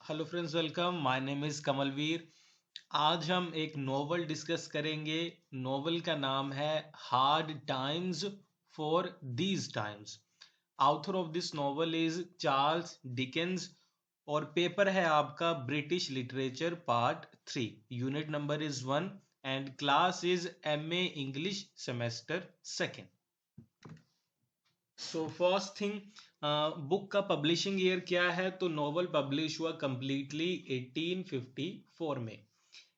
Hello friends, welcome. My name is Kamalveer. आज हम एक नोवेल डिस्कस करेंगे। नोवेल का नाम है hard times for these times. Author of this novel is Charles Dickens और पेपर है आपका British literature part 3। Unit number is 1 and class is MA English semester 2nd। So first thing, book का publishing year क्या है? तो novel publish हुआ completely 1854 में।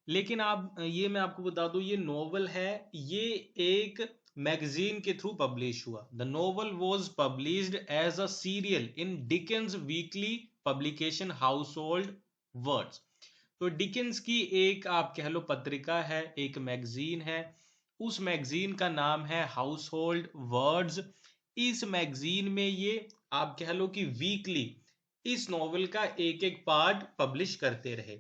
लेकिन ये मैं आपको बता दूं, ये नॉवल है, ये एक मैगजीन के थ्रू पब्लिश हुआ। The novel was published as a serial in Dickens weekly publication household words. तो डिकेंस की एक आप कह लो पत्रिका है, एक मैगजीन है। उस मैगजीन का नाम है हाउस होल्ड वर्ड्स। इस मैगजीन में ये आप कह लो कि वीकली इस नॉवल का एक एक पार्ट पब्लिश करते रहे।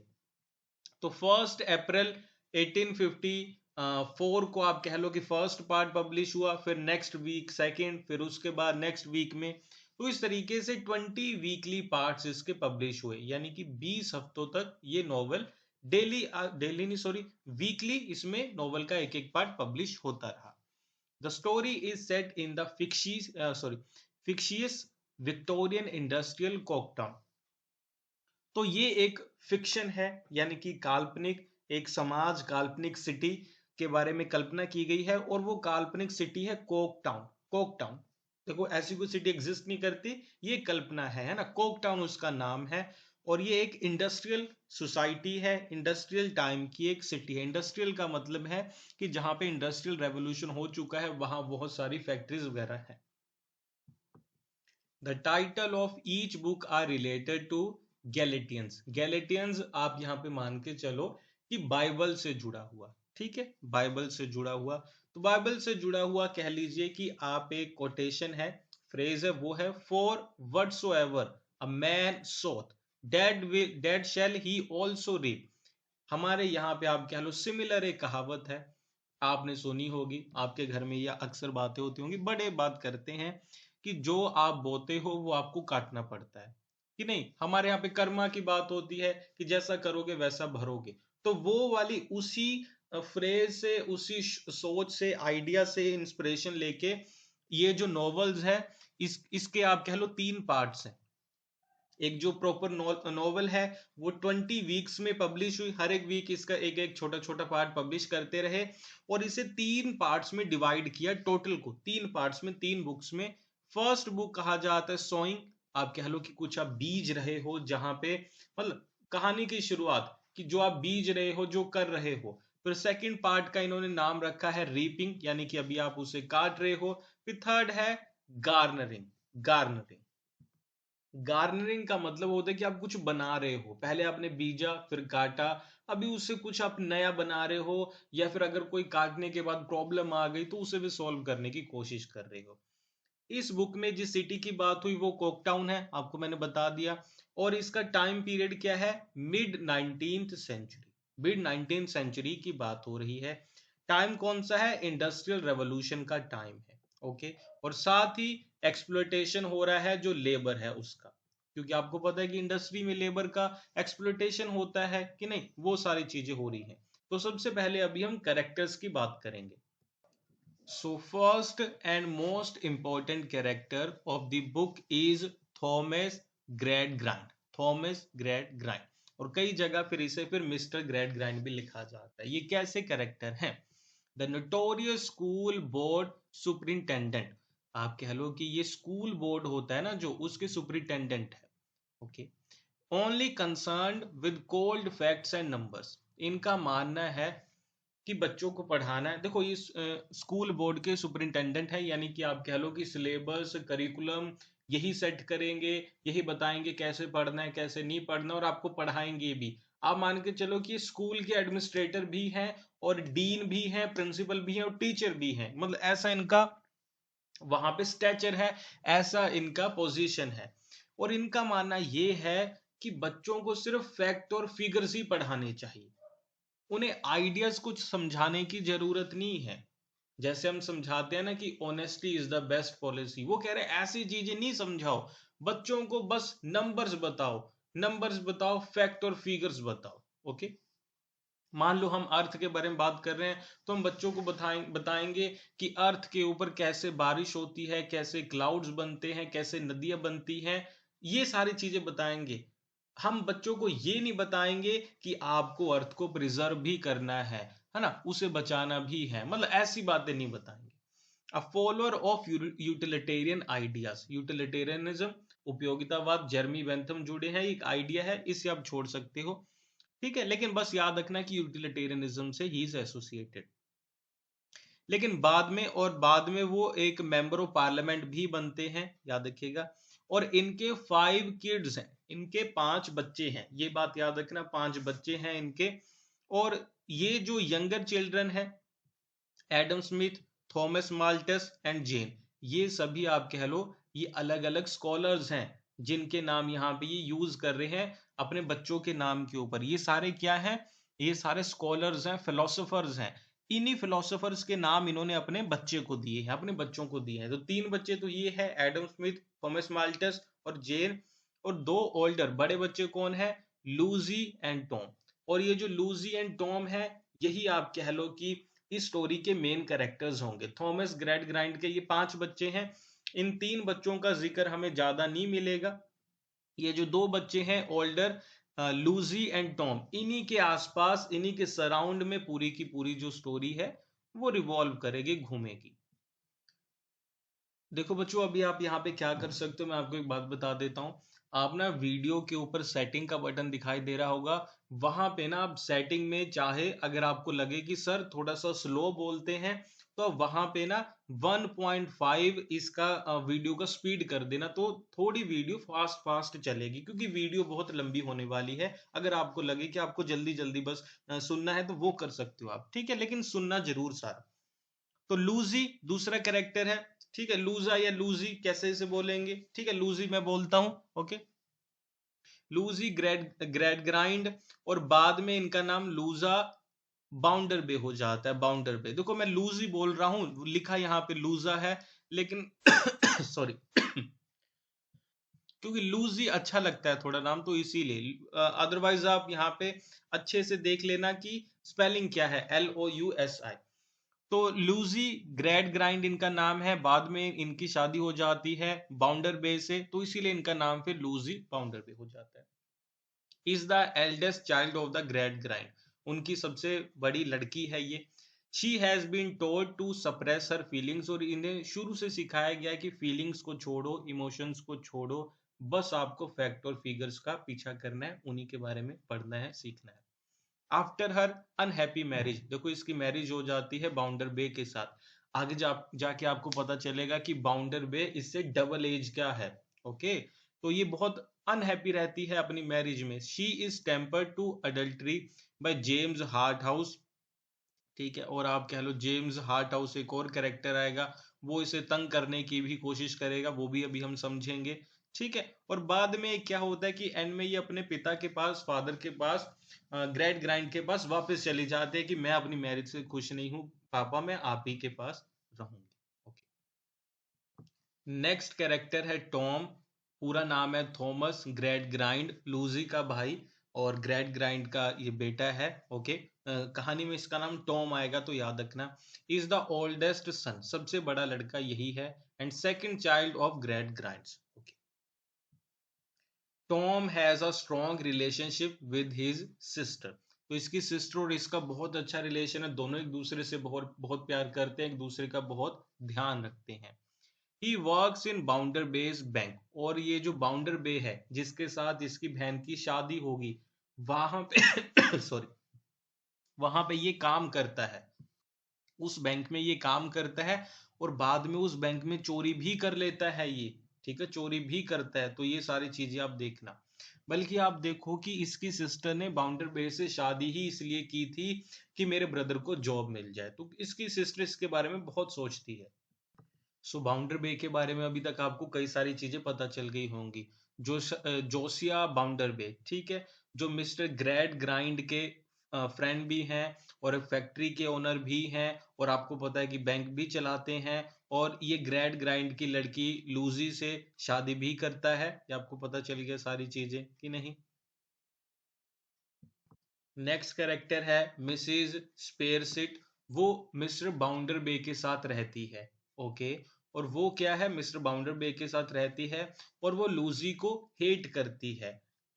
तो 1 अप्रैल 1854 को आप कह लो कि फर्स्ट पार्ट पब्लिश हुआ, फिर नेक्स्ट वीक सेकंड, फिर उसके बाद नेक्स्ट वीक में। तो इस तरीके से 20 वीकली पार्ट्स इसके पब्लिश हुए, यानी कि 20 हफ्तों तक ये नॉवल डेली डेली नहीं सॉरी वीकली इसमें नॉवल का एक एक पार्ट पब्लिश होता रहा। The story is set in the fictitious Victorian industrial Coketown। तो ये एक फिक्शन है, यानी कि काल्पनिक एक समाज, काल्पनिक सिटी के बारे में कल्पना की गई है, और वो काल्पनिक सिटी है कोकटाउन। कोकटाउन, देखो ऐसी कोई सिटी एग्जिस्ट नहीं करती, ये कल्पना है ना। कोकटाउन उसका नाम है, और ये एक इंडस्ट्रियल सोसाइटी है, इंडस्ट्रियल टाइम की एक सिटी है। इंडस्ट्रियल का मतलब है कि जहां पे इंडस्ट्रियल रेवोल्यूशन हो चुका है, वहां बहुत सारी फैक्ट्रीज वगैरह है। The title of each book are related to Galatians. Galatians आप यहां पे मान के चलो कि बाइबल से जुड़ा हुआ, ठीक है, बाइबल से जुड़ा हुआ। तो बाइबल से जुड़ा हुआ कह लीजिए कि आप एक कोटेशन है, फ्रेज है, वो है for whatsoever a man soweth that shall he also reap. हमारे यहाँ पे आप कह लो सिमिलर एक कहावत है, आपने सुनी होगी, आपके घर में यह अक्सर बातें होती होंगी। बड़े बात करते हैं कि जो आप बोते हो वो आपको काटना पड़ता है, कि नहीं? हमारे यहाँ पे कर्मा की बात होती है कि जैसा करोगे वैसा भरोगे। तो वो वाली उसी फ्रेज से, उसी सोच से, आइडिया से इंस्पिरेशन लेके ये जो नॉवेल्स है, इसके आप कह लो 3 पार्ट्स हैं। एक जो प्रॉपर नॉवल है वो 20 वीक्स में पब्लिश हुई, हर एक वीक इसका एक एक छोटा छोटा पार्ट पब्लिश करते रहे, और इसे 3 पार्ट्स में डिवाइड किया, टोटल को 3 पार्ट्स में, 3 बुक्स में। फर्स्ट बुक कहा जाता है सोइंग, आप कह लो कि कुछ आप बीज रहे हो, जहां पे मतलब कहानी की शुरुआत, कि जो आप बीज रहे हो, जो कर रहे हो। फिर सेकंड पार्ट का इन्होंने नाम रखा है रीपिंग, यानी कि अभी आप उसे काट रहे हो। फिर थर्ड है गार्नरिंग। गार्नरिंग गार्नरिंग का मतलब होता है कि आप कुछ बना रहे हो, पहले आपने बीजा फिर काटा, अभी उससे कुछ आप नया बना रहे हो, या फिर अगर कोई काटने के बाद प्रॉब्लम आ गई तो उसे भी सॉल्व करने की कोशिश कर रहे हो। इस बुक में जिस सिटी की बात हुई वो कोकटाउन है, आपको मैंने बता दिया। और इसका टाइम पीरियड क्या है? Mid 19th century. Mid 19th century की बात हो रही है। टाइम कौन सा है? इंडस्ट्रियल रेवोल्यूशन का टाइम है। ओके, और साथ ही एक्सप्लोइटेशन हो रहा है जो लेबर है उसका, क्योंकि आपको पता है कि इंडस्ट्री में लेबर का एक्सप्लोइटेशन होता है कि नहीं, वो सारी चीजें हो रही हैं। तो सबसे पहले अभी हम कैरेक्टर्स की बात करेंगे। So first and most important character of the book is Thomas Gradgrind. Thomas Gradgrind, और कई जगह फिर इसे फिर मिस्टर ग्रैडग्राइंड भी लिखा जाता है। ये कैसे कैरेक्टर हैं? The notorious school board superintendent, आप कह लो कि ये स्कूल बोर्ड होता है ना जो, उसके सुपरिंटेंडेंट है। Okay, only concerned with cold facts and numbers. इनका मानना है कि बच्चों को पढ़ाना है। देखो ये स्कूल बोर्ड के सुपरिंटेंडेंट है, यानी कि आप कह लो कि सिलेबस करिकुलम यही सेट करेंगे, यही बताएंगे कैसे पढ़ना है कैसे नहीं पढ़ना, और आपको पढ़ाएंगे भी। आप मान के चलो कि स्कूल के एडमिनिस्ट्रेटर भी हैं, और डीन भी हैं, प्रिंसिपल भी हैं, और टीचर भी हैं। मतलब ऐसा इनका वहां पे स्टेचर है, ऐसा इनका पोजीशन है। और इनका मानना ये है कि बच्चों को सिर्फ फैक्ट और फिगर्स ही पढ़ाने चाहिए, उन्हें आइडियाज कुछ समझाने की जरूरत नहीं है। जैसे हम समझाते हैं ना कि honesty is the best policy, वो कह रहे हैं ऐसी चीजें नहीं समझाओ, बच्चों को बस नंबर्स बताओ, नंबर्स बताओ, फैक्ट और फिगर्स बताओ। ओके, मान लो हम अर्थ के बारे में बात कर रहे हैं तो हम बच्चों को बताएंगे कि अर्थ के ऊपर कैसे बारिश होती है, कैसे क्लाउड्स बनते हैं, कैसे नदियां बनती हैं, ये सारी चीजें बताएंगे। हम बच्चों को ये नहीं बताएंगे कि आपको अर्थ को प्रिजर्व भी करना है ना, उसे बचाना भी है, मतलब ऐसी बातें नहीं बताएंगे। A follower of utilitarian ideas, utilitarianism, उपयोगितावाद, जर्मी बेंथम जुड़े हैं, एक आइडिया है, इसे आप छोड़ सकते हो। ठीक है, लेकिन बस याद रखना कि यूटिलिटेरियनिज्म से ही इज एसोसिएटेड। लेकिन बाद में वो एक मेंबर ऑफ पार्लियामेंट भी बनते हैं, याद रखिएगा। और इनके 5 किड्स हैं, इनके 5 बच्चे हैं, ये बात याद रखना, 5 बच्चे हैं इनके। और ये जो यंगर चिल्ड्रन है, एडम स्मिथ, थॉमस माल्टस एंड जेन, ये सभी आप कह लो ये अलग अलग स्कॉलर्स हैं, जिनके नाम यहाँ पे ये यूज कर रहे हैं अपने बच्चों के नाम के ऊपर। ये सारे क्या हैं, ये सारे स्कॉलर्स हैं, फिलोसोफर्स हैं। इन्हीं फिलोसोफर्स के नाम इन्होंने अपने बच्चे को दिए हैं, अपने बच्चों को दिए हैं। तो 3 बच्चे तो ये है, एडम स्मिथ, थॉमस माल्टस और जेन। और 2 ओल्डर बड़े बच्चे कौन है, लूजी एंड टॉम। और ये जो लूजी एंड टॉम है, यही आप कह लो कि इस स्टोरी के मेन कैरेक्टर्स होंगे। थॉमस ग्रैड के ये 5 बच्चे हैं। इन 3 बच्चों का जिक्र हमें ज्यादा नहीं मिलेगा। ये जो 2 बच्चे हैं ओल्डर, लूजी एंड टॉम, इन्हीं के आसपास, इन्हीं के सराउंड में पूरी की पूरी जो स्टोरी है वो रिवॉल्व करेगी, घूमेगी। देखो बच्चों, अभी आप यहाँ पे क्या कर सकते हो, मैं आपको एक बात बता देता हूँ। आप ना वीडियो के ऊपर सेटिंग का बटन दिखाई दे रहा होगा, वहां पे ना आप सेटिंग में चाहे अगर आपको लगे कि सर थोड़ा सा स्लो बोलते हैं, तो वहां पे ना 1.5 इसका वीडियो का स्पीड कर देना, तो थोड़ी वीडियो फास्ट फास्ट चलेगी, क्योंकि वीडियो बहुत लंबी होने वाली है। अगर आपको लगे कि आपको जल्दी जल्दी बस सुनना है तो वो कर सकते हो आप, ठीक है, लेकिन सुनना जरूर सारा। तो लूजी दूसरा कैरेक्टर है, ठीक है, लूजा या लूजी कैसे इसे बोलेंगे, ठीक है, लूजी मैं बोलता हूं। ओके, लूजी ग्रेड ग्रेड ग्राइंड, और बाद में इनका नाम लूजा बाउंडर बे हो जाता है, बाउंडर बे। देखो मैं लूजी बोल रहा हूं, लिखा यहाँ पे लूजा है, लेकिन सॉरी क्योंकि लूजी अच्छा लगता है थोड़ा नाम, तो इसीलिए। अदरवाइज आप यहाँ पे अच्छे से देख लेना कि स्पेलिंग क्या है, LOUSI। तो लूजी ग्रेड ग्राइंड इनका नाम है, बाद में इनकी शादी हो जाती है बाउंडर बे से, तो इसीलिए इनका नाम फिर लूजी बाउंडर बे हो जाता है। Is the eldest child of the Gradgrind, उनकी सबसे बड़ी लड़की है ये। She has been told to suppress her feelings, और इन्हें शुरू से सिखाया गया है कि फीलिंग्स को छोड़ो, इमोशंस को छोड़ो, बस आपको फैक्ट और फिगर्स का पीछा करना है, उन्हीं के बारे में पढ़ना है, सीखना है। आफ्टर हर अनहैप्पी मैरिज, देखो इसकी मैरिज हो जाती है बाउंडर बे के साथ। आगे जाके आपको पता चलेगा कि बाउंडर बे इससे डबल एज क्या है। ओके, तो ये बहुत अनहैप्पी रहती है अपनी मैरिज में। She is tempered to adultery by James Harthouse, ठीक है, और आप कह लो जेम्स हार्ट हाउस एक और कैरेक्टर आएगा, वो इसे तंग करने की भी कोशिश करेगा, वो भी अभी हम समझेंगे। ठीक है, और बाद में क्या होता है कि एंड में ये अपने पिता के पास, फादर के पास, ग्रेट ग्राइंड के पास वापस चले जाते हैं कि मैं अपनी मैरिज से खुश नहीं हूँ पापा, मैं आप ही के पास रहूंगी। ओके, नेक्स्ट कैरेक्टर है टॉम, पूरा नाम है थॉमस ग्रेट ग्राइंड, लूजी का भाई और ग्रेट ग्राइंड का ये बेटा है। ओके, कहानी में इसका नाम टॉम आएगा तो याद रखना। इज द ओल्डेस्ट सन, सबसे बड़ा लड़का यही है, and second child of great grinds. Okay, Tom has a strong relationship with his sister, तो इसकी सिस्टर और इसका बहुत अच्छा रिलेशन है, दोनों एक दूसरे से बहुत बहुत प्यार करते हैं, एक दूसरे का बहुत ध्यान रखते हैं। He works in Bounderby's bank, और ये जो बाउंडर बे है जिसके साथ इसकी बहन की शादी होगी, वहां पे सॉरी, वहां पे ये काम करता है, उस बैंक में ये काम करता है, और बाद में उस बैंक में चोरी भी कर लेता है ये, ठीक है, चोरी भी करता है। तो ये सारी चीजें आप देखना। बल्कि आप देखो कि इसकी सिस्टर ने बाउंडर बे से शादी ही इसलिए की थी कि मेरे ब्रदर को जॉब मिल जाए, तो इसकी सिस्टर इसके बारे में बहुत सोचती है। सो बाउंडर बे के बारे में अभी तक आपको कई सारी चीजें पता चल गई होंगी। जोसिया बाउंडर बे, ठीक है, जो मिस्टर ग्रेट ग्राइंड के फ्रेंड भी हैं, और एक फैक्ट्री के ओनर भी हैं, और आपको पता है कि बैंक भी चलाते हैं, और ये ग्रैड ग्राइंड की लड़की लूजी से शादी भी करता है। ये आपको पता चल गया सारी चीजें कि नहीं? नेक्स्ट कैरेक्टर है मिसिज स्पेयरसिट। वो मिस्टर बाउंडर बे के साथ रहती है। ओके। और वो क्या है, मिस्टर बाउंडर बे के साथ रहती है और वो लूजी को हेट करती है।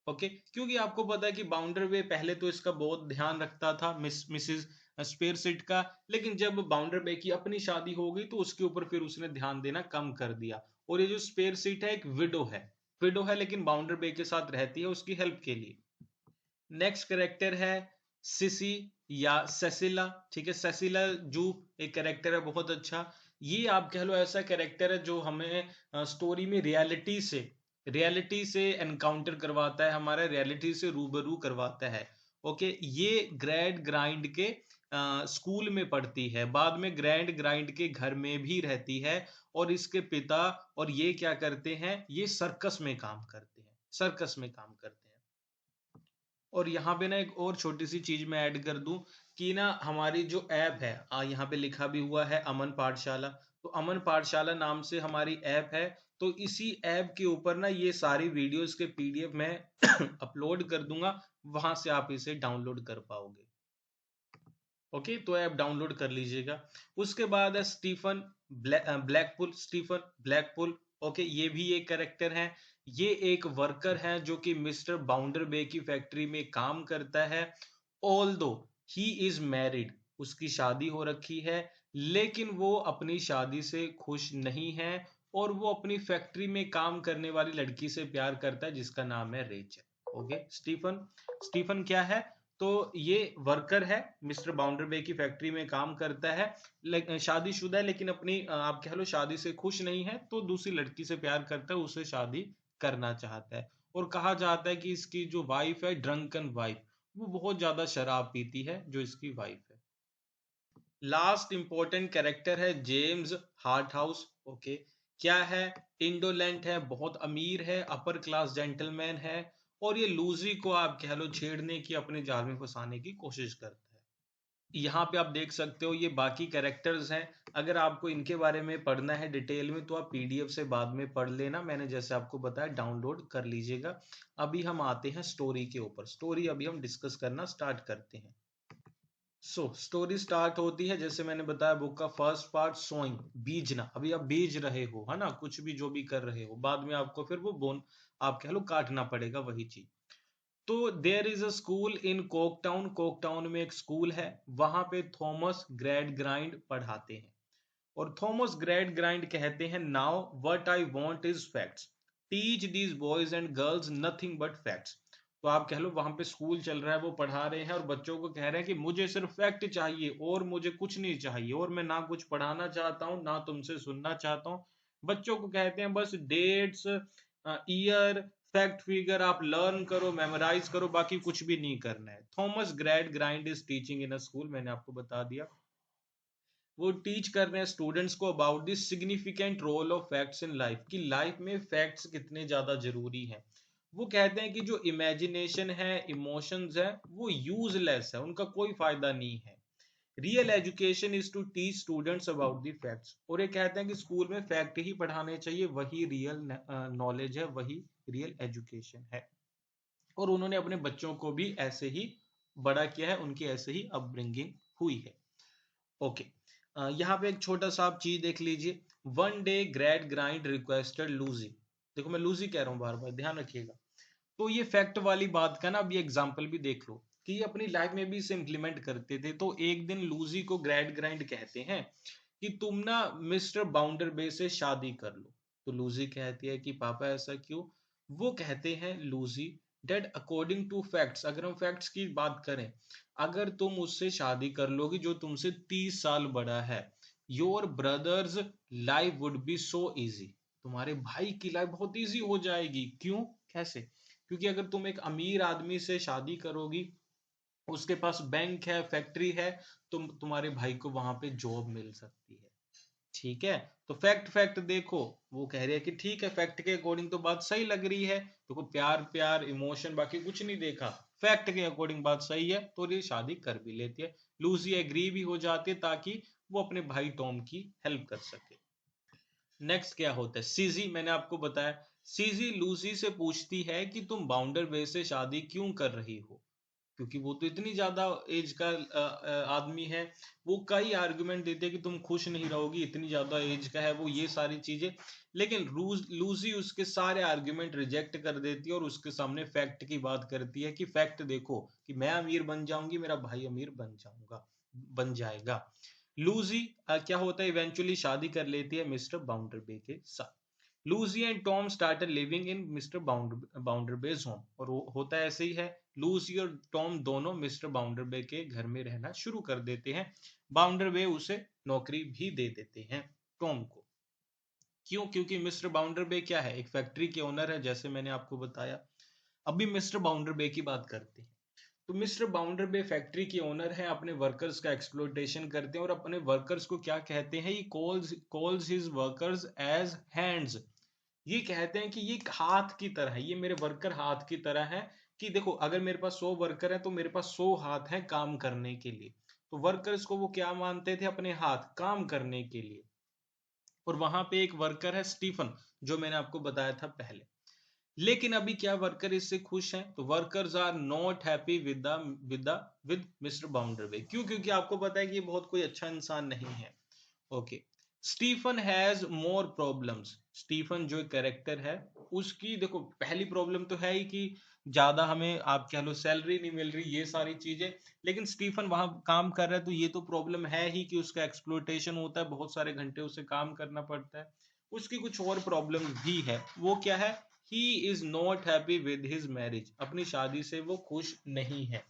ओके, क्योंकि आपको पता है कि बाउंडर बे पहले तो इसका बहुत ध्यान रखता था मिसिज स्पेयरसिट का, लेकिन जब बाउंडर बे की अपनी शादी हो गई तो उसके ऊपर फिर उसने ध्यान देना कम कर दिया। और ये जो स्पेयरसिट है एक विडो है लेकिन बाउंडर बे के साथ रहती है उसकी हेल्प के लिए। नेक्स्ट कैरेक्टर है सिसी या सेसिला। ठीक है, सेसिला जो एक कैरेक्टर है बहुत अच्छा। ये आप कह लो ऐसा कैरेक्टर है जो हमें स्टोरी में रियलिटी से एनकाउंटर करवाता है, हमारा रियलिटी से रूबरू करवाता है। ओके, ये ग्रैंड ग्राइंड के स्कूल में पढ़ती है, बाद में ग्रैंड ग्राइंड के घर में भी रहती है। और इसके पिता और ये क्या करते हैं, ये सर्कस में काम करते हैं। और यहाँ पे ना एक और छोटी सी चीज मैं ऐड कर दूं कि ना हमारी जो ऐप है, यहाँ पे लिखा भी हुआ है अमन पाठशाला। तो अमन पाठशाला नाम से हमारी ऐप है। तो इसी ऐप के ऊपर ना ये सारी वीडियोस के पीडीएफ मैं अपलोड कर दूंगा, वहां से आप इसे डाउनलोड कर पाओगे। ओके, तो ऐप डाउनलोड कर लीजिएगा। उसके बाद है स्टीफन ब्लैकपुल। ओके, ये भी एक कैरेक्टर है। ये एक वर्कर है जो कि मिस्टर बाउंडर बे की फैक्ट्री में काम करता है। ऑल दो ही इज मैरिड, उसकी शादी हो रखी है, लेकिन वो अपनी शादी से खुश नहीं है और वो अपनी फैक्ट्री में काम करने वाली लड़की से प्यार करता है जिसका नाम है रेचल। ओके, स्टीफन स्टीफन क्या है, तो ये वर्कर है, मिस्टर बाउंडर बे की फैक्ट्री में काम करता है, शादीशुदा है लेकिन अपनी आप कह लो शादी से खुश नहीं है, तो दूसरी लड़की से प्यार करता है, उससे शादी करना चाहता है। और कहा जाता है कि इसकी जो वाइफ है, ड्रंकन वाइफ, वो बहुत ज्यादा शराब पीती है जो इसकी वाइफ है। लास्ट इंपॉर्टेंट कैरेक्टर है जेम्स हार्ट हाउस। ओके, क्या है, इंडोलेंट है, बहुत अमीर है, अपर क्लास जेंटलमैन है। और ये लूजी को आप कह लो छेड़ने की, अपने जाल में फंसाने की कोशिश करता है। यहाँ पे आप देख सकते हो ये बाकी कैरेक्टर्स हैं। अगर आपको इनके बारे में पढ़ना है डिटेल में तो आप पीडीएफ से बाद में पढ़ लेना, मैंने जैसे आपको बताया डाउनलोड कर लीजिएगा। अभी हम आते हैं स्टोरी के ऊपर। स्टोरी अभी हम डिस्कस करना स्टार्ट करते हैं। स्टोरी स्टार्ट होती है, जैसे मैंने बताया, बुक का फर्स्ट पार्ट सोइंग, बीजना। अभी आप बीज रहे हो, है ना, कुछ भी जो भी कर रहे हो, बाद में आपको फिर वो बोन आप कह लो काटना पड़ेगा, वही चीज। तो there is a school in Coketown. Coketown में एक स्कूल है, वहां पे थॉमस ग्रैड ग्राइंड पढ़ाते हैं। और थॉमस ग्रैड ग्राइंड कहते हैं, now what I want is facts, teach these boys and girls nothing but facts. तो आप कह लो वहां पे स्कूल चल रहा है, वो पढ़ा रहे हैं और बच्चों को कह रहे हैं कि मुझे सिर्फ फैक्ट चाहिए और मुझे कुछ नहीं चाहिए, और मैं ना कुछ पढ़ाना चाहता हूँ ना तुमसे सुनना चाहता हूँ। बच्चों को कहते हैं बस डेट्स, ईयर, फैक्ट फिगर आप लर्न करो, मेमोराइज करो, बाकी कुछ भी नहीं करना है। Thomas Gradgrind is teaching in a school, मैंने आपको बता दिया। वो टीच कर रहे हैं स्टूडेंट्स को about the significant role of facts in life, कि लाइफ में फैक्ट्स कितने ज्यादा जरूरी हैं। वो कहते हैं कि जो इमेजिनेशन है, इमोशंस है, वो यूजलेस है, उनका कोई फायदा नहीं है। Real education is to teach students about the facts. और ये कहते हैं कि स्कूल में फैक्ट ही पढ़ाने चाहिए, वही रियल नॉलेज है, वही रियल एजुकेशन है। और उन्होंने अपने बच्चों को भी ऐसे ही बड़ा किया है, उनकी ऐसे ही अपब्रिंगिंग हुई है। ओके, यहाँ पे एक छोटा सा आप चीज देख लीजिए। One day Gradgrind requested Louisa. देखो मैं लूजी कह रहा हूँ बार बार, ध्यान रखिएगा। तो ये फैक्ट वाली बात का ना अभी एग्जांपल भी देख लो कि ये अपनी लाइफ में भी इसे इंप्लीमेंट करते थे। तो एक दिन लूजी को ग्रैड ग्राइंड कहते हैं कि तुम ना मिस्टर बाउंडर बे से शादी कर लो। तो लूजी कहती है कि पापा ऐसा क्यों? वो कहते हैं लूजी, डेट अकॉर्डिंग टू फैक्ट्स, अगर हम फैक्ट्स की बात करें, अगर तुम उससे शादी कर लोगी जो तुमसे 30 साल बड़ा है, your brothers life would be so easy, तुम्हारे भाई की लाइफ बहुत इजी हो जाएगी। क्यों, कैसे? क्योंकि अगर तुम एक अमीर आदमी से शादी करोगी, उसके पास बैंक है, फैक्ट्री है, तुम्हारे भाई को वहां पे जॉब मिल सकती है। ठीक है, तो फैक्ट फैक्ट देखो, वो कह रही है कि ठीक है, फैक्ट के अकॉर्डिंग तो बात सही लग रही है, देखो प्यार प्यार इमोशन बाकी कुछ नहीं देखा, फैक्ट के अकॉर्डिंग बात सही है, तो ये शादी कर भी लेती है। लूसी एग्री भी हो जाती है ताकि वो अपने भाई टॉम की हेल्प कर सके। नेक्स्ट क्या होता है, सीजी, मैंने आपको बताया, सीजी लूसी से पूछती है कि तुम बाउंडर बे से शादी क्यों कर रही हो, क्योंकि वो तो इतनी ज्यादा एज का आदमी है। वो कई आर्गुमेंट देते हैं कि तुम खुश नहीं रहोगी, इतनी ज्यादा एज का है वो, ये सारी चीजें। लेकिन लूसी उसके सारे आर्गुमेंट रिजेक्ट कर देती है और उसके सामने फैक्ट की बात करती है कि फैक्ट देखो कि मैं अमीर बन जाऊंगी, मेरा भाई अमीर बन जाएगा। लूजी क्या होता है, इवेंचुअली शादी कर लेती है मिस्टर बाउंडरबे के साथ। Louisa and Tom started living in Mister Bounderby's home, और वो होता ऐसे ही है, लूसी और टॉम दोनों मिस्टर बाउंडरबे के घर में रहना शुरू कर देते हैं। बाउंडरबे उसे नौकरी भी दे देते हैं, टॉम को। क्यों? क्योंकि मिस्टर बाउंडरबे क्या है, एक फैक्ट्री के ओनर है, जैसे मैंने आपको बताया। अभी मिस्टर बाउंडरबे की बात करते हैं। तो मिस्टर बाउंडरबे फैक्ट्री के ओनर हैं, अपने वर्कर्स का एक्सप्लॉइटेशन करते हैं और अपने वर्कर्स को क्या कहते हैं, he calls his workers as hands. ये कहते हैं कि ये एक हाथ की तरह है, ये मेरे वर्कर हाथ की तरह है। कि देखो, अगर मेरे पास 100 वर्कर है तो मेरे पास 100 हाथ हैं काम करने के लिए। तो वर्कर्स को वो क्या मानते थे, अपने हाथ काम करने के लिए। और वहां पे एक वर्कर है स्टीफन, जो मैंने आपको बताया था पहले। लेकिन अभी क्या वर्कर इससे खुश हैं? तो workers are not happy with Mister Bounderby. क्यों? क्योंकि आपको पता है कि ये बहुत कोई अच्छा इंसान नहीं है। Okay. Stephen has more problems. Stephen जो कैरेक्टर है, उसकी देखो पहली प्रॉब्लम तो है ही कि ज्यादा हमें आप कह लो सैलरी नहीं मिल रही, ये सारी चीजें। लेकिन स्टीफन वहां काम कर रहा है तो ये तो प्रॉब्लम है ही कि उसका एक्सप्लोइटेशन होता है, बहुत सारे घंटे उसे काम करना पड़ता है। उसकी कुछ और प्रॉब्लम भी है, वो क्या है, he is not happy with his marriage. अपनी शादी से वो खुश नहीं है।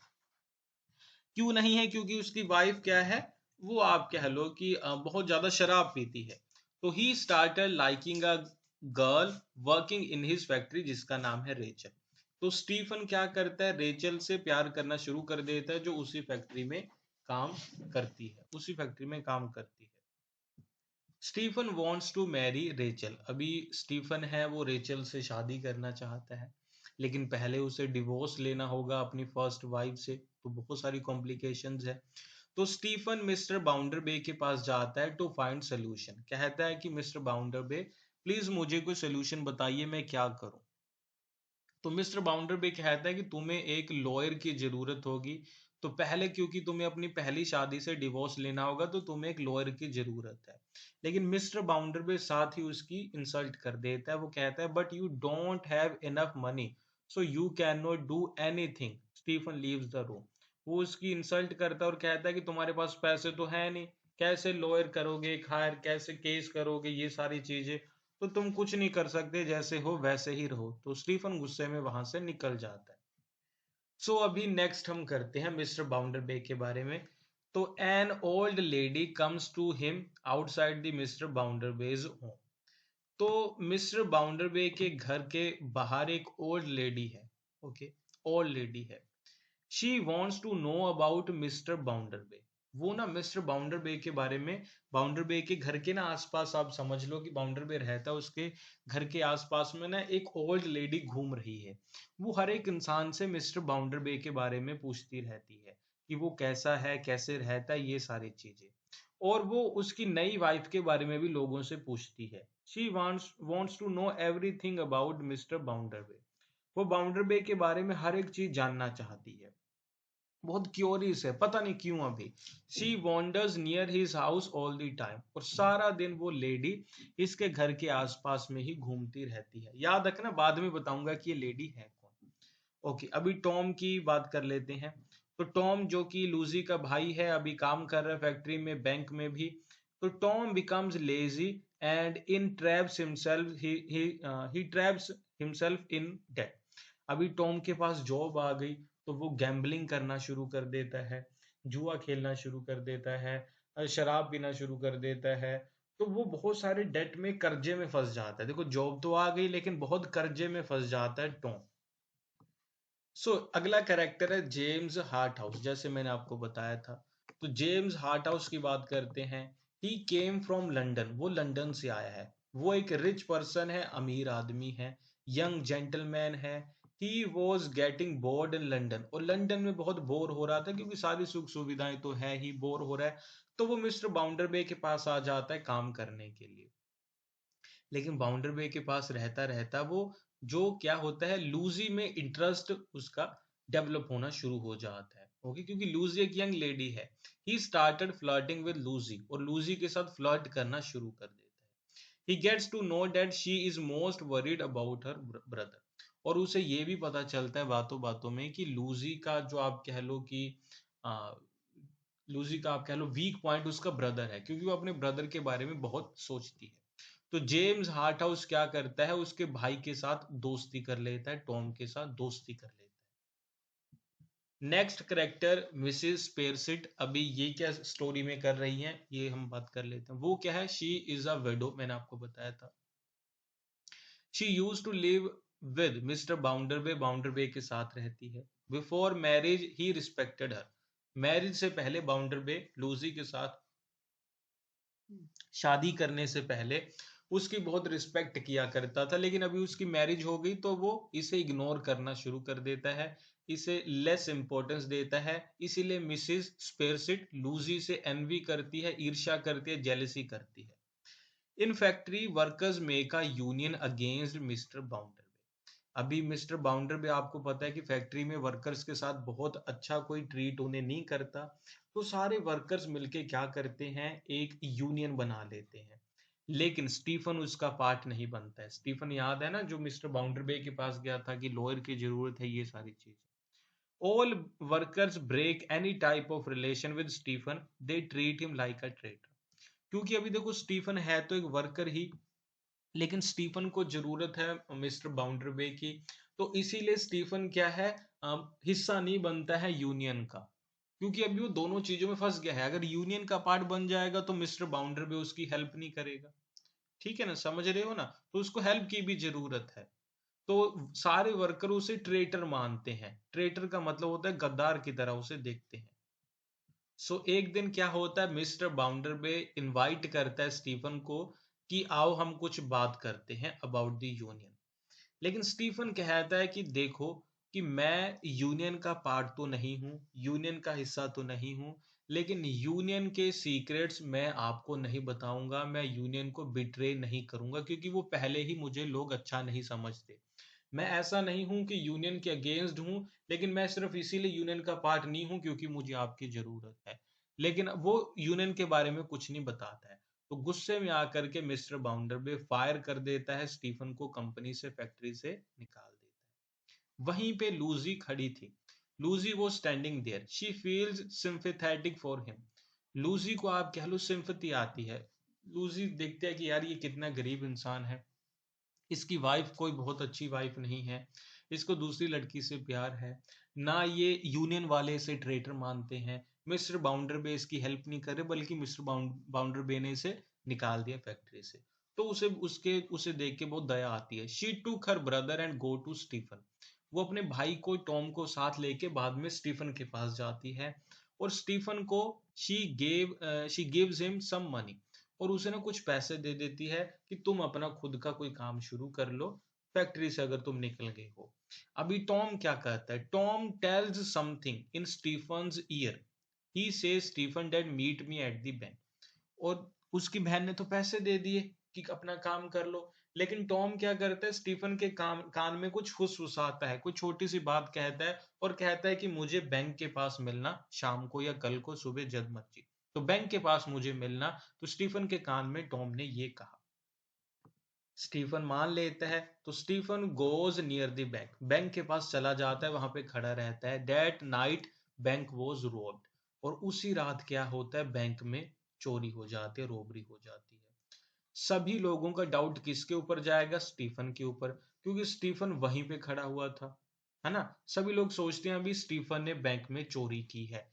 क्यों नहीं है? क्योंकि उसकी वाइफ क्या है, वो आप कह लो कि बहुत ज्यादा शराब पीती है। तो he started liking a girl working in his factory, जिसका नाम है रेचल। तो स्टीफन क्या करता है, रेचल से प्यार करना शुरू कर देता है, जो उसी फैक्ट्री में काम करती है, उसी फैक्ट्री में काम करती है। Stephen wants to marry Rachel. अभी स्टीफन है वो रेचल से शादी करना चाहता है, लेकिन पहले उसे डिवोर्स लेना होगा अपनी फर्स्ट वाइफ से, तो बहुत सारी कॉम्प्लिकेशंस है। तो स्टीफन मिस्टर बाउंडरबे के पास जाता है टू फाइंड सोल्यूशन। कहता है कि मिस्टर बाउंडरबे, प्लीज मुझे कोई सोल्यूशन बताइए, मैं क्या करूं। तो मिस्टर बाउंडरबे कहता है कि तुम्हें एक लॉयर की जरूरत होगी। तो पहले, क्योंकि तुम्हें अपनी पहली शादी से डिवोर्स लेना होगा, तो तुम्हें एक लॉयर की जरूरत है। लेकिन मिस्टर बाउंडरबे साथ ही उसकी इंसल्ट कर देता है। वो कहता है, but you don't have enough money, so you can not do anything. Stephen leaves the room. वो उसकी इंसल्ट करता है और कहता है कि तुम्हारे पास पैसे तो है नहीं, कैसे लॉयर करोगे, हायर कैसे केस करोगे, ये सारी चीजें, तो तुम कुछ नहीं कर सकते, जैसे हो वैसे ही रहो। तो स्टीफन गुस्से में वहां से निकल जाता है। सो अभी नेक्स्ट हम करते हैं मिस्टर बाउंडर बे के बारे में। तो an old lady comes to him outside the Mister Bounderby home. तो मिस्टर बाउंडर बे के घर के बाहर एक ओल्ड लेडी है। ओके, ओल्ड लेडी है। She wants to know about Mister Bounderby. वो ना मिस्टर बाउंडर बे के बारे में, बाउंडर बे के घर के ना आसपास, आप समझ लो कि बाउंडर बे रहता है, उसके घर के आसपास में ना एक ओल्ड लेडी घूम रही है। वो हर एक इंसान से मिस्टर बाउंडर बे के बारे में पूछती रहती है कि वो कैसा है, कैसे रहता है, ये सारी चीजें। और वो उसकी नई वाइफ के बारे में भी लोगों से पूछती है। She wants to know everything about Mister Bounderby. वो बाउंडर बे के बारे में हर एक चीज जानना चाहती है, बहुत क्यूरियस है, पता नहीं क्यों। अभी she wonders near his house all the time. और सारा दिन वो लेडी इसके घर के आसपास में ही घूमती रहती है। याद रखना, बाद में बताऊंगा कि ये लेडी है कौन। ओके, अभी टॉम की बात कर लेते हैं। तो टॉम, जो कि लूजी का भाई है, अभी काम कर रहा है फैक्ट्री में, बैंक में भी। तो Tom becomes lazy and entraps himself he traps himself in debt. अभी टॉम के पास जॉब आ गई, तो वो गैम्बलिंग करना शुरू कर देता है, जुआ खेलना शुरू कर देता है, शराब पीना शुरू कर देता है। तो वो बहुत सारे डेट में, कर्जे में फंस जाता है। देखो, जॉब तो आ गई लेकिन बहुत कर्जे में फंस जाता है टॉम। सो अगला कैरेक्टर है जेम्स हार्ट हाउस, जैसे मैंने आपको बताया था। तो जेम्स हार्ट हाउस की बात करते हैं। ही केम फ्रॉम लंदन, वो लंदन से आया है। वो एक रिच पर्सन है, अमीर आदमी है, यंग जेंटलमैन है। He was getting bored in London, और लंदन में बहुत बोर हो रहा था, क्योंकि सारी सुख सुविधाएं तो है ही, बोर हो रहा है। तो वो मिस्टर बाउंडर बे के पास आ जाता है काम करने के लिए। लेकिन बाउंडर बे के पास रहता रहता वो जो क्या होता है, लूजी में इंटरेस्ट उसका डेवलप होना शुरू हो जाता है। ओके, क्योंकि लूजी एक यंग लेडी है। ही स्टार्टेड फ्लर्टिंग विद लूजी, और लूजी के साथ फ्लर्ट करना शुरू कर देता है। He gets to know that she is most worried about her brother, और उसे ये भी पता चलता है बातों बातों में कि लूजी का जो आप कह लो कि आ, लूजी का आप कह लो वीक पॉइंट उसका ब्रदर है, क्योंकि वो अपने ब्रदर के बारे में बहुत सोचती है। तो जेम्स हार्ट हाउस क्या करता है, उसके भाई के साथ दोस्ती कर लेता है, टॉम के साथ दोस्ती कर लेता है। नेक्स्ट करेक्टर मिसेस स्पेरसिट, अभी ये क्या स्टोरी में कर रही हैं ये हम बात कर लेते हैं। वो क्या है, शी इज अ विडो, मैंने आपको बताया था। She use to live with Mister Bounderby, Bounderby के साथ रहती है। Before marriage he respected her, marriage से पहले बाउंडरबे लूजी के साथ शादी करने से पहले उसकी बहुत रिस्पेक्ट किया करता था, लेकिन अभी उसकी मैरिज हो गई तो वो इसे इग्नोर करना शुरू कर देता है, इसे लेस इंपॉर्टेंस देता है। इसीलिए मिसिस स्पेरसिट लूजी से एनवी करती है, ईर्ष्या करती है, जेलसी करती है। In factory workers make a union against Mister Bounderby. अभी मिस्टर बाउंडरबे आपको पता है कि फैक्ट्री में वर्कर्स के साथ बहुत अच्छा कोई ट्रीट उन्हें नहीं करता, तो सारे वर्कर्स मिलके क्या करते हैं, एक यूनियन बना लेते हैं। लेकिन स्टीफन उसका पार्ट नहीं बनता है। स्टीफन याद है ना, जो मिस्टर बाउंडरबे के पास गया था कि लॉयर की जरूरत है, ये सारी चीजें। All workers break any type of relation with Stephen, they treat him like a traitor. क्योंकि अभी देखो स्टीफन है तो एक वर्कर ही, लेकिन स्टीफन को जरूरत है मिस्टर बाउंडरबे की, तो इसीलिए स्टीफन क्या है, हिस्सा नहीं बनता है यूनियन का, क्योंकि अभी वो दोनों चीजों में फंस गया है। अगर यूनियन का पार्ट बन जाएगा तो मिस्टर बाउंडरबे उसकी हेल्प नहीं करेगा। ठीक है ना, समझ रहे हो ना, तो उसको हेल्प की भी जरूरत है। तो सारे वर्कर उसे ट्रेटर मानते हैं। ट्रेटर का मतलब होता है गद्दार की तरह उसे देखते हैं। सो एक दिन क्या होता है, मिस्टर बाउंडरबे इनवाइट करता है स्टीफन को कि आओ हम कुछ बात करते हैं अबाउट द यूनियन। लेकिन स्टीफन कहता है कि देखो कि मैं यूनियन का पार्ट तो नहीं हूं, यूनियन का हिस्सा तो नहीं हूं, लेकिन यूनियन के सीक्रेट्स मैं आपको नहीं बताऊंगा, मैं यूनियन को बिट्रे नहीं करूंगा, क्योंकि वो पहले ही मुझे लोग अच्छा नहीं समझते। मैं ऐसा नहीं हूं कि यूनियन के अगेंस्ट हूं, लेकिन मैं सिर्फ इसीलिए यूनियन का पार्ट नहीं हूं क्योंकि मुझे आपकी जरूरत है। लेकिन वो यूनियन के बारे में कुछ नहीं बताता है। तो गुस्से में आकर के मिस्टर बाउंडरबे फायर कर देता है स्टीफन को, कंपनी से, फैक्ट्री से निकाल देता है। वहीं पे लूजी खड़ी थी। लूजी वो standing there, she feels sympathetic for him. Louisa को आप कह लो सिंपैथी आती है। लूजी देखते हैं कि यार ये कितना गरीब इंसान है, इसकी वाइफ कोई बहुत अच्छी वाइफ नहीं है, इसको दूसरी लड़की से प्यार है, ना ये यूनियन वाले इसे ट्रेटर मानते हैं। मिस्टर बाउंडर बे इसकी हेल्प नहीं कर रहे, बल्कि मिस्टर बाउंडर बे ने इसे निकाल दिया फैक्ट्री से। तो उसे देख के बहुत दया आती है। She took her brother and go to Stephen. वो अपने भाई को, टॉम को साथ लेके बाद में स्टीफन के पास जाती है, और स्टीफन को she gives him some money, और उसे ना कुछ पैसे दे देती है कि तुम अपना खुद का कोई काम शुरू कर लो, फैक्ट्री से अगर तुम निकल गए हो। अभी टॉम क्या कहता है, Tom tells something in Stephen's ear. He said Stephen that meet me at the bank. और उसकी बहन ने तो पैसे दे दिए कि अपना काम कर लो, लेकिन टॉम क्या करता है, स्टीफन के कान में कुछ फुसफुसाता है, कुछ छोटी सी बात कहता है, और कहता है कि मुझे बैंक के पास मिलना शाम को या कल को सुबह जद मर्जी, तो बैंक के पास मुझे मिलना। तो स्टीफन के कान में टॉम ने ये कहा। स्टीफन मान लेता है, तो Stephen goes near the bank, bank के पास चला जाता है, वहां पे खड़ा रहता है। That night bank was robed, और उसी रात क्या होता है, बैंक में चोरी हो जाती है, रोबरी हो जाती है। सभी लोगों का डाउट किसके ऊपर जाएगा, स्टीफन के ऊपर, क्योंकि स्टीफन वहीं पे खड़ा हुआ था, है ना। सभी लोग सोचते हैं अभी स्टीफन ने बैंक में चोरी की है।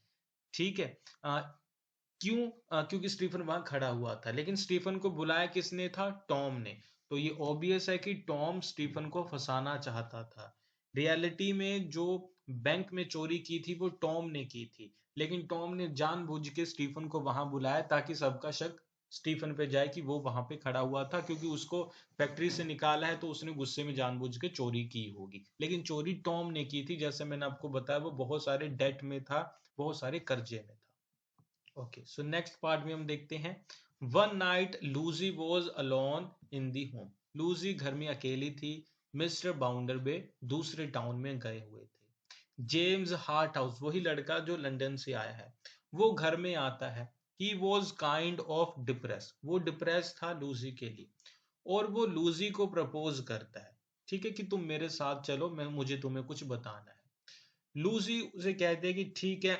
ठीक है। क्यों? क्योंकि स्टीफन वहां खड़ा हुआ था, लेकिन स्टीफन को बुलाया किसने था, टॉम ने। तो ये ऑब्वियस है कि टॉम स्टीफन को फंसाना चाहता था। रियलिटी में जो बैंक में चोरी की थी वो टॉम ने की थी, लेकिन टॉम ने जानबूझ के स्टीफन को वहां बुलाया ताकि सबका शक स्टीफन पे जाए कि वो वहां पे खड़ा हुआ था, क्योंकि उसको फैक्ट्री से निकाला है तो उसने गुस्से में जानबूझ के चोरी की होगी। लेकिन चोरी टॉम ने की थी, जैसे मैंने आपको बताया, वो बहुत सारे डेट में था, बहुत सारे कर्जे में था। ओके, सो नेक्स्ट पार्ट में हम देखते हैं one night Louisa was alone in the home. Louisa घर में अकेली थी। मिस्टर बाउंडरबे दूसरे टाउन में गए हुए थे। जेम्स हार्ट हाउस, वही लड़का जो लंदन से आया है, वो घर में आता है। He was kind of depress, वो डिप्रेस था लूजी के लिए, और वो लूजी को प्रपोज करता है, ठीक है, कि तुम मेरे साथ चलो, मुझे तुम्हें कुछ बताना है। लूजी उसे कहते हैं कि ठीक है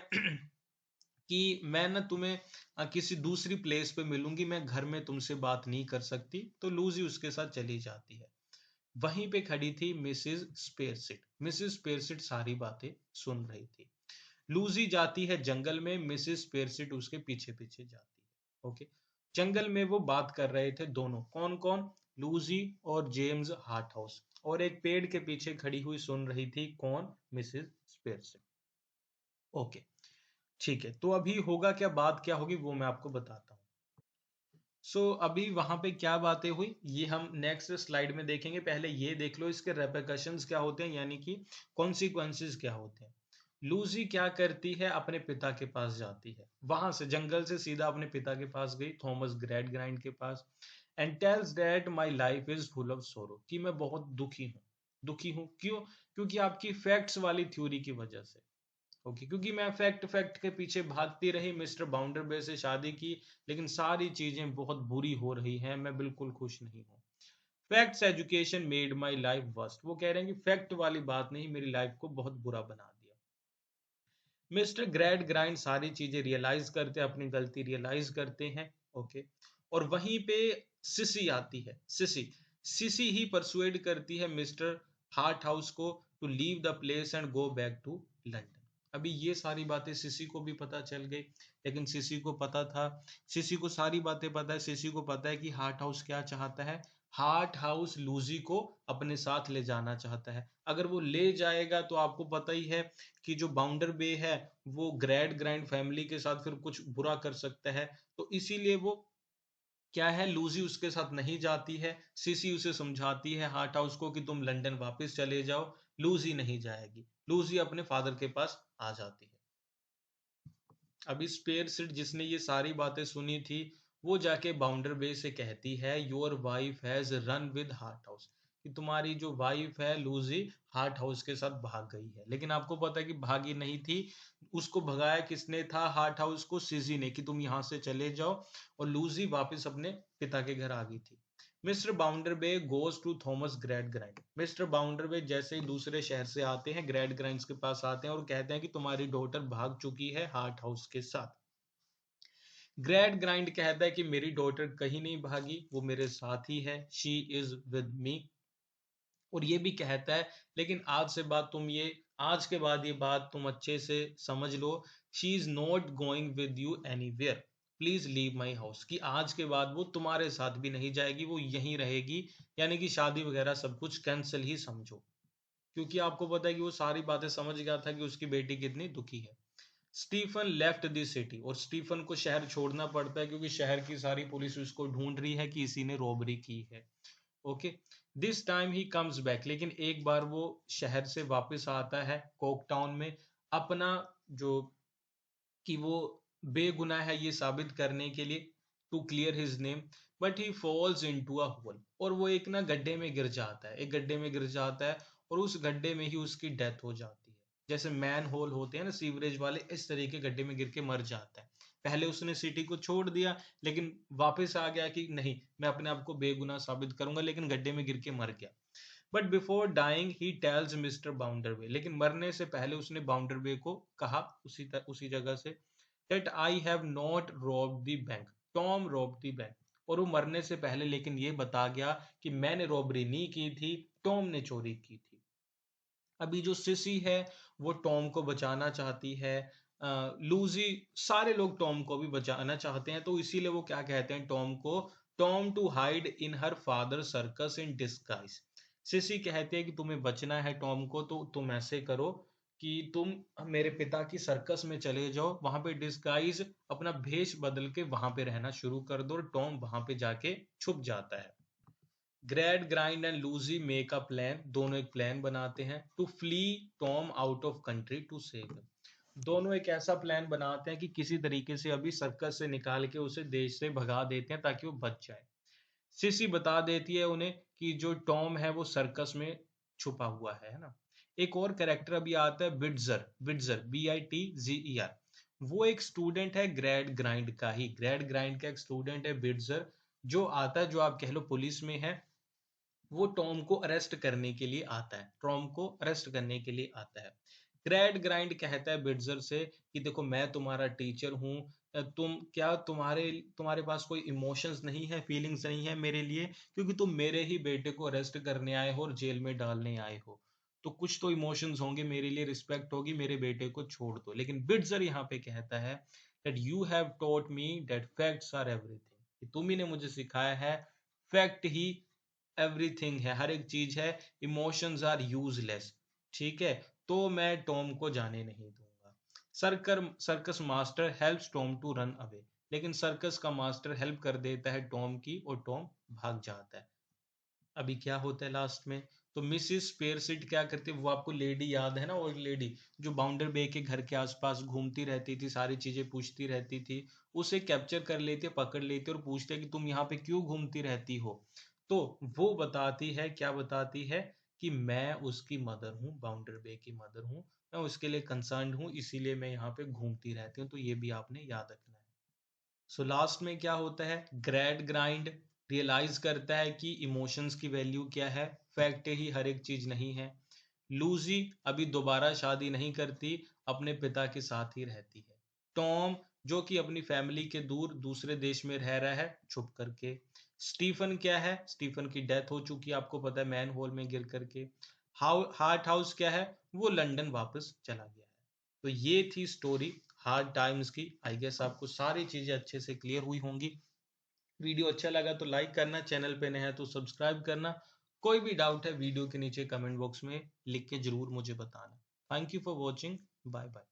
कि मैं ना तुम्हें किसी दूसरी प्लेस पे मिलूंगी, मैं घर में तुमसे बात नहीं कर सकती। तो लूजी उसके साथ चली जाती है। वहीं पे खड़ी थी मिसिस स्पेरसिट। मिसिस स्पेरसिट सारी बातें सुन रही थी। लूजी जाती है जंगल में, मिसिस स्पेरसिट उसके पीछे पीछे जाती है। ओके, जंगल में वो बात कर रहे थे दोनों, कौन कौन, लूजी और जेम्स हार्ट हाउस, और एक पेड़ के पीछे खड़ी हुई सुन रही थी, कौन, मिसिस स्पेरसिट। ओके, ठीक है, तो अभी होगा क्या, बात क्या होगी वो मैं आपको बताता हूँ। अभी वहां पे क्या बातें हुई ये हम नेक्स्ट स्लाइड में देखेंगे। पहले ये देख लो इसके रेpercussions क्या होते हैं, यानी कि कॉन्सिक्वेंसेस क्या होते हैं। लूजी क्या करती है, अपने पिता के पास जाती है, वहां से जंगल से सीधा अपने पिता के पास गई, थॉमस ग्रैडग्राइंड के पास, and tells that my life is full of sorrow, कि मैं बहुत दुखी हूँ। दुखी हूँ क्यों, क्योंकि आपकी फैक्ट्स वाली थ्योरी की वजह से। ओके, क्योंकि मैं फैक्ट फैक्ट के पीछे भागती रही, मिस्टर बाउंडरबे से शादी की, लेकिन सारी चीजें बहुत बुरी हो रही हैं, मैं बिल्कुल खुश नहीं हूँ। Facts education made my life worst, वो कह रहे हैं कि फैक्ट वाली बात नहीं, मेरी लाइफ को बहुत बुरा बना दिया। मिस्टर ग्रैड ग्राइंड सारी चीजें रियलाइज करते हैं, अपनी गलती रियलाइज करते हैं। ओके, और वहीं पे सिसी आती है। सिसी सिसी ही परसुएड करती है मिस्टर हार्ट हाउस को to leave the place and go back to London. अभी ये सारी बातें सिसी को भी पता चल गई, लेकिन सिसी को पता था, सिसी को सारी बातें पता है, सिसी को पता है कि हार्ट हाउस क्या चाहता है। हार्ट हाउस लूजी को अपने साथ ले जाना चाहता है। अगर वो ले जाएगा तो आपको पता ही है कि जो बाउंडर बे है वो ग्रैड ग्राइंड फैमिली के साथ फिर कुछ बुरा कर सकता है। तो इसीलिए वो क्या है, लूजी उसके साथ नहीं जाती है। सीसी उसे समझाती है हार्ट हाउस को कि तुम लंदन वापस चले जाओ। लूजी नहीं जाएगी, लूजी अपने फादर के पास आ जाती है। अभी स्पेयर सिट जिसने ये सारी बातें सुनी थी, वो जाके बाउंडर बे से कहती है your wife has run with heart house, कि तुम्हारी जो वाइफ है लूजी हार्ट हाउस के साथ भाग गई है। लेकिन आपको पता है कि भागी नहीं थी, उसको भगाया किसने था, हार्ट हाउस को सिजी ने, कि तुम यहां से चले जाओ, और लूजी वापस अपने पिता के घर आ गई थी। Mister Bounderby goes to Thomas Gradgrind. Mister Bounderby जैसे ही दूसरे शहर से आते हैं, ग्रैड ग्राइंड के पास आते हैं और कहते हैं कि तुम्हारी डॉटर भाग चुकी है हार्ट हाउस के साथ। ग्रैड ग्राइंड कहता है कि मेरी डॉटर कहीं नहीं भागी, वो मेरे साथ ही है, शी इज विद मी। और ये भी कहता है, लेकिन आज के बाद ये बात तुम अच्छे से समझ लो, she is not going with you anywhere, please leave my house, कि आज के बाद वो तुम्हारे साथ भी नहीं जाएगी, वो यहीं रहेगी। यानी कि शादी वगैरह सब कुछ कैंसिल ही समझो, क्योंकि आपको पता है कि वो सारी बातें समझ गया था कि उसकी बेटी कितनी दुखी है। स्टीफन लेफ्ट द सिटी, और स्टीफन को शहर छोड़ना पड़ता है, क्योंकि शहर की सारी पुलिस उसको ढूंढ रही है कि इसी ने रॉबरी की है। Okay, this time he comes back, लेकिन एक बार वो शहर से वापस आता है कोकटाउन में, अपना जो कि वो बेगुनाह है ये साबित करने के लिए, to clear his name, but he falls into a hole, और वो एक ना गड्ढे में गिर जाता है, एक गड्ढे में गिर जाता है, और उस गड्ढे में ही उसकी डेथ हो जाती है। जैसे मैन होल होते हैं ना सीवरेज वाले, इस तरीके गड्ढे में गिर के मर जाता है। पहले उसने सिटी को छोड़ दिया, लेकिन वापस आ गया कि नहीं, मैं अपने आप को बेगुनाह साबित करूंगा, लेकिन गड्ढे में गिर के मर गया। But before dying he tells Mister Bounderby, लेकिन मरने से पहले उसने बाउंडरवे को कहा, उसी जगह से, that I have not robbed the bank, Tom robbed the bank. और वो मरने से पहले लेकिन ये बता गया कि मैंने रॉबरी नहीं की थी, टॉम ने चोरी की थी। अभी जो सिसी है वो टॉम को बचाना चाहती है, लूजी, सारे लोग टॉम को भी बचाना चाहते हैं, तो इसीलिए वो क्या कहते हैं टॉम को, Tom to hide in her father circus in disguise. Sissy कहती है कि तुम्हें बचना है टॉम को, तो तुम ऐसे करो कि तुम मेरे पिता की सर्कस में चले जाओ, वहां पे डिस्गाइज अपना भेष बदल के वहां पे रहना शुरू कर दो, और टॉम वहां पे जाके छुप जाता है। Gradgrind and Louisa make a plan, दोनों एक प्लान बनाते हैं to flee Tom out of country to save him. दोनों एक ऐसा प्लान बनाते हैं कि किसी तरीके से अभी सर्कस से निकाल के उसे देश से भगा देते हैं ताकि वो बच जाए। सिसी बता देती है उन्हें कि जो टॉम है वो सर्कस में छुपा हुआ है ना। एक और कैरेक्टर अभी आता है, बिट्जर। बिट्जर BITZER। वो एक स्टूडेंट है ग्रेड ग्राइंड का ही, ग्रेड ग्राइंड का एक स्टूडेंट है बिट्जर, जो आता है, जो आप कह लो पुलिस में है। वो टॉम को अरेस्ट करने के लिए आता है, टॉम को अरेस्ट करने के लिए आता है। ग्रेड ग्राइंड कहता है बिट्जर से कि देखो मैं तुम्हारा टीचर हूँ, तुम क्या, तुम्हारे तुम्हारे पास कोई इमोशंस नहीं है, फीलिंग्स नहीं है मेरे लिए, क्योंकि तुम मेरे ही बेटे को अरेस्ट करने आए हो और जेल में डालने आए हो, तो कुछ तो इमोशंस होंगे, मेरे लिए रिस्पेक्ट होगी, मेरे बेटे को छोड़ दो। लेकिन बिट्जर यहाँ पे कहता है that you have taught me that facts are everything, कि तुम ही ने मुझे सिखाया है फैक्ट ही एवरीथिंग है, हर एक चीज है, इमोशंस आर यूजलेस। ठीक है, तो मैं टॉम को जाने नहीं दूंगा। Circus master helps Tom to run away, लेकिन सर्कस का मास्टर हेल्प कर देता है टॉम की और टॉम भाग जाता है। अभी क्या होता है लास्ट में, तो मिसिस स्पेयरसीट क्या करती है, वो आपको लेडी याद है ना, वो लेडी जो बाउंडर बे के घर के आसपास घूमती रहती थी, सारी चीजें पूछती रहती थी, उसे कैप्चर कर लेते, पकड़ लेते और पूछते कि तुम यहाँ पे क्यों घूमती रहती हो। तो वो बताती है, क्या बताती है, कि मैं उसकी मदर हूँ, बाउंडर बे की मदर हूँ, मैं उसके लिए कंसर्न हूँ, इसीलिए मैं यहाँ पे घूमती रहती हूँ, तो ये भी आपने याद रखना है। सो लास्ट में क्या होता है, ग्रेड ग्राइंड रियलाइज करता है कि इमोशंस की वैल्यू क्या है, फैक्ट ही हर एक चीज नहीं है। लूजी अभी दोबारा शादी नहीं करती, अपने पिता के साथ ही रहती है। टॉम जो कि अपनी फैमिली के दूर दूसरे देश में रह रहा है छुप करके। स्टीफन क्या है, स्टीफन की डेथ हो चुकी है, आपको पता है, मैन होल में गिर करके। हार्ट हाउस क्या है, वो लंदन वापस चला गया है। तो ये थी स्टोरी हार्ड टाइम्स की। आई गेस आपको सारी चीजें अच्छे से क्लियर हुई होंगी। वीडियो अच्छा लगा तो लाइक करना, चैनल पे नए हैं तो सब्सक्राइब करना। कोई भी डाउट है वीडियो के नीचे कमेंट बॉक्स में लिख के जरूर मुझे बताना। Thank you for watching, bye bye.